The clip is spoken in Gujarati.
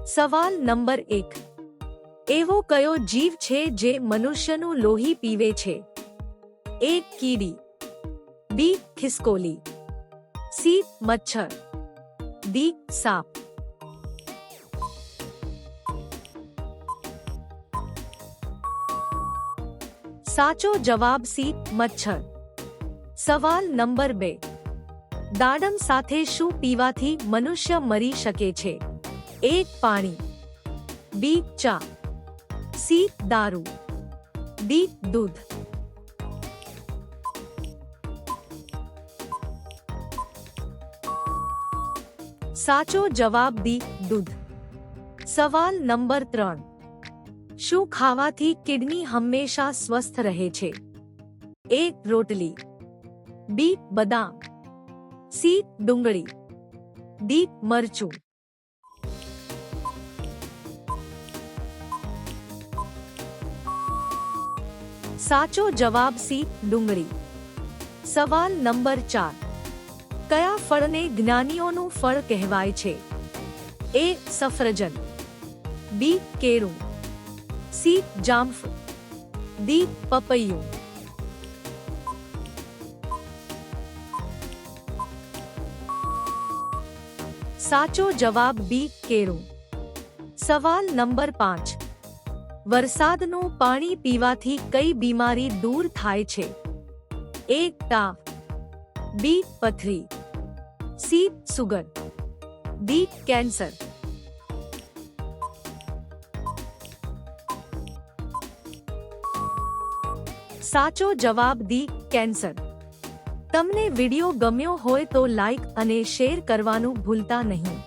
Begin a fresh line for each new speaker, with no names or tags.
સવાલ નંબર 1. એવો કયો જીવ છે જે મનુષ્યનું લોહી પીવે છે? A. કીડી, B. ખિસકોલી, C. મચ્છર, D. સાપ. સાચો જવાબ C. મચ્છર. સવાલ નંબર 2. દાડમ સાથે શું પીવાથી મનુષ્ય મરી શકે છે? A. પાણી, B. ચા, C. દારૂ, D. દૂધ. સાચો જવાબ D. દૂધ. સવાલ નંબર 3. શું ખાવાથી કિડની હંમેશા સ્વસ્થ રહે છે? A. રોટલી, B. બદામ, C. ડુંગળી, D. મરચું. સાચો જવાબ C. ડુંગળી. સવાલ નંબર 4. કયા ફળને જ્ઞાનીઓનું ફળ કહેવાય છે? A. સફરજન, B. કેળું, C. જામફળ, D. પપૈયું. સાચો જવાબ B. કેળું. સવાલ નંબર 5. વરસાદનું પાણી પીવાથી કઈ બીમારી દૂર થાય છે? A. તાવ, B. પથરી, C. Sugar, D. કેન્સર. સાચો જવાબ D. કેન્સર. તમને વિડિયો ગમ્યો હોય તો લાઈક અને શેર કરવાનું ભૂલતા નહીં.